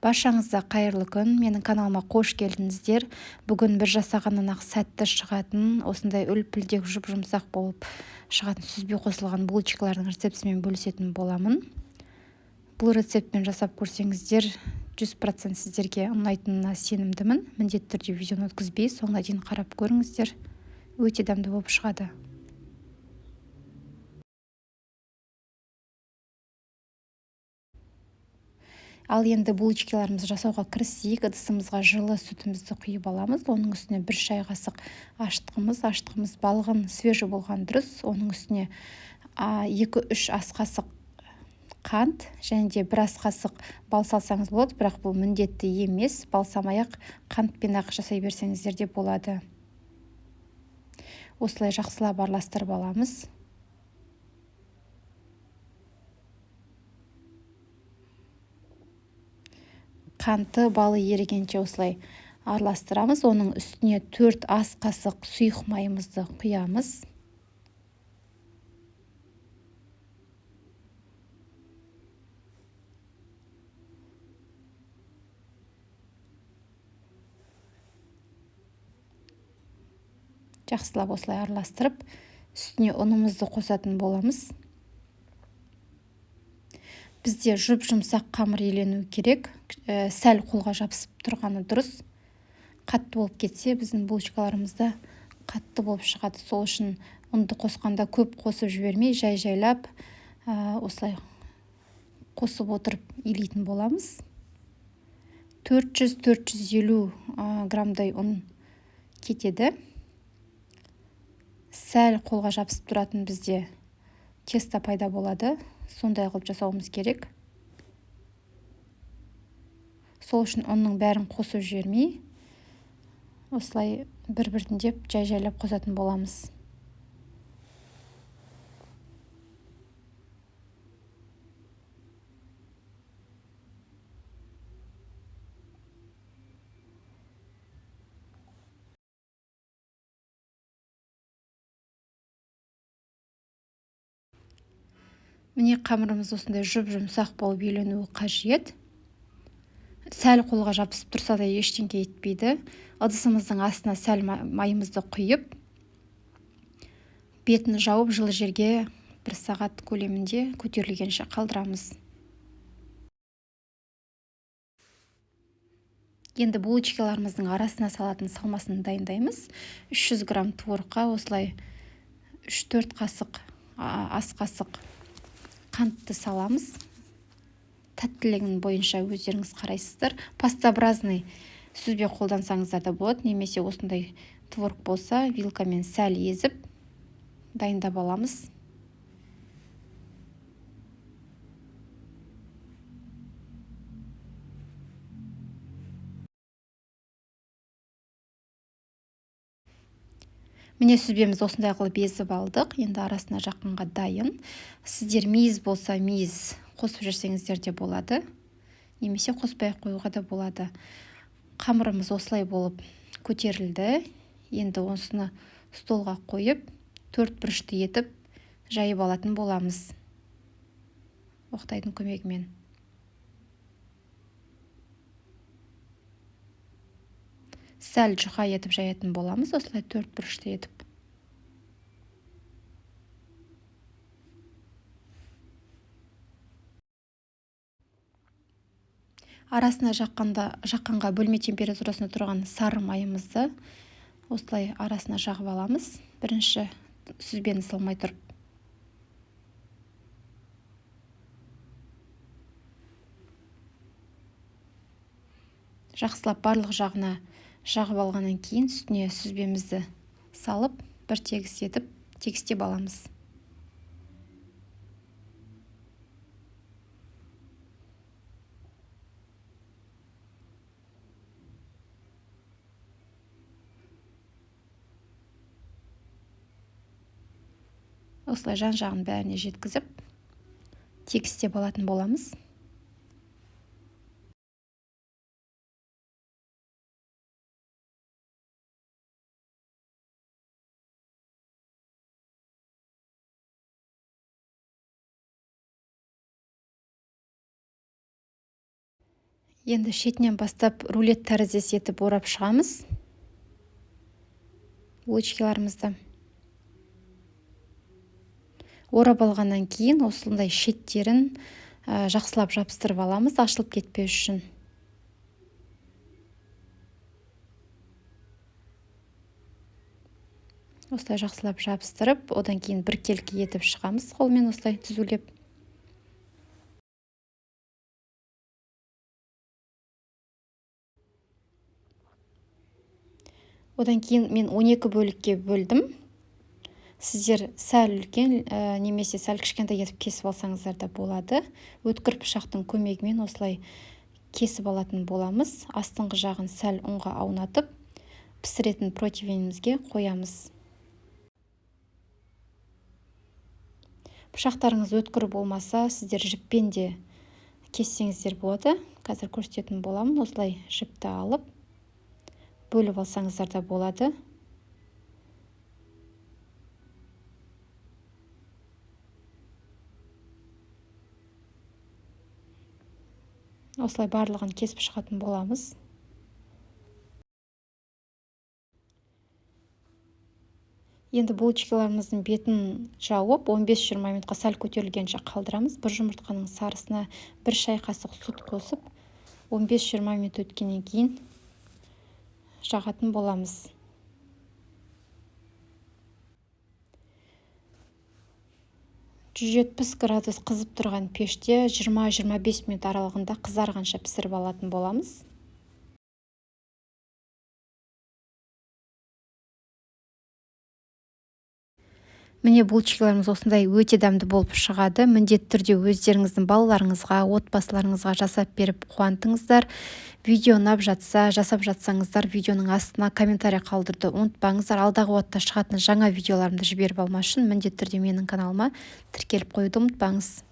Баршаңызға қайырлы күн. Менің каналыма қош келдіңіздер. Бүгін бір жасағаннан-ақ сәтті шығатын, осындай үлпілдек жұп-жұмсақ болып шығатын сүзбе қосылған булочкалардың рецептімен бөлісетін боламын. Бұл рецептпен жасап көрсеңіздер, 100% сіздерге ұнайтынына сенімдімін. Міндетті түрде видеоны өткізбей, соңына дейін қарап көріңіздер. Өте дәмді болып шығады. Ал енді булочкаларымызды жасауға кірісейік. Ыдысымызға жылы сүтімізді құйып аламыз. Оның үстіне 1 шай қасық ашытқымыз балғын свежий болған дұрыс. Оның үстіне 2-3 ас қасық қант және де 1 ас қасық бал салсаңыз болады, бірақ бұл міндетті емес. Бал салмай-ақ қантпен ақ жасай берсеңіздер де болады. Осылай жақсылап араластырып аламыз. Қанты, балы ерігенше осылай араластырамыз. Оның үстіне 4 ас қасық сұйық майымызды құямыз. Жақсылап осылай араластырып, үстіне ұнымызды қосатын боламыз. Бізде жұп-жұмсақ қамыр елену керек. Сәл қолға жабысып тұрғаны дұрыс. Қатты болып кетсе, біздің булочкаларымызда қатты болып шығады. Сол үшін ұнды қосқанда көп қосып жібермей, жай-жайлап осылай қосып отырып илейтін боламыз. 400-450 граммдай ұн кетеді. Сәл қолға жабысып тұратын бізде тесто пайда болады. Сондай қылып жасауымыз керек. Сол үшін ұнның бәрін қосып жібермей, осылай бір-бірден жай-жайлап қосатын боламыз. Міне қамырымыз осындай жұп-жұмсақ болып еленуі қажет. Сәл қолға жабысып тұрса да ештеңе етпейді. Ыдысымыздың астына сәл майымызды құйып, бетін жауып жылы жерге 1 сағат көлемінде көтерілгенше қалдырамыз. Енді булочкаларымыздың арасына салатын салмасын дайындаймыз. 300 грамм творогқа осылай 3-4 қасық ас қасық қантты саламыз. Тәттілігінің бойынша өздеріңіз қарайсыздар. Пастообразный сүзбе қолдансаңыздар да болады, немесе осындай творог болса, вилкамен сәл езіп дайындап аламыз. Міне сүзбеміз осындай қылып езіп алдық. Енді арасына жаққанға дайын. Сіздер мейіз болса мейіз қосып жүрсеңіздер де болады, немесе қоспай қоюға да болады. Қамырымыз осылай болып көтерілді. Енді осыны столға қойып, 4 бұрышты етіп жайып алатын боламыз оқтайдың көмегімен. Сәл жұқа етіп жаятын боламыз, осылай 4 бұрышты етіп. Арасына жаққанға бөлме температурасында тұрған сары майымызды осылай арасына жағып аламыз. Бірінші сүзбені салмай тұрып. Жақсылап барлық жағына жағып алғаннан кейін үстіне сүзбемізді салып, бір тегістеп аламыз. Осылай жан-жағын бәріне жеткізіп, тегістеп алатын боламыз. Енді шетінен бастап рулет тәріздес етіп орап шығамыз булочкаларымызды. Орап алғаннан кейін осындай шеттерін жақсылап жабыстырып аламыз, ашылып кетпеу үшін. Осылай жақсылап жабыстырып, одан кейін біркелкі етіп шығамыз қолмен осылай түзулеп. Одан кейін мен 12 бөлікке бөлдім. Сіздер сәл үлкен немесе сәл кішкентай етіп кесіп алсаңыздар да болады. Өткір пышақтың көмегімен осылай кесіп алатын боламыз. Астыңғы жағын сәл ұнға аунатып, пісіретін противенімізге қоямыз. Пышақтарыңыз өткір болмаса, сіздер жіппен де кессеңіздер болады. Қазір көрсететін боламын. Осылай жіпті алып, бөліп алсаңыздар да болады. Осылай барлығын кесіп шығатын боламыз. Енді булочкаларымыздың бетін жауып, 15-20 минутқа сәл көтерілгенше қалдырамыз. Бір жұмыртқаның сарысына 1 шай қасық сүт қосып, 15-20 минут өткеннен кейін жағатын боламыз. градус қызып тұрған пеште 20-25 минут аралығында қызарғанша пісіріп алатын боламыз. Міне булочкаларымыз осындай өте дәмді болып шығады. Міндетті түрде өздеріңіздің балаларыңызға, отбасыларыңызға жасап беріп қуантыңыздар. Видео ұнап жатса, жасап жатсаңыздар, видеоның астына комментарий қалдыруды ұмытпаңыздар. Алдағы уақытта шығатын жаңа видеоларымды жіберіп алмас үшін міндетті түрде менің каналыма тіркеліп қоюды ұмытпаңыз.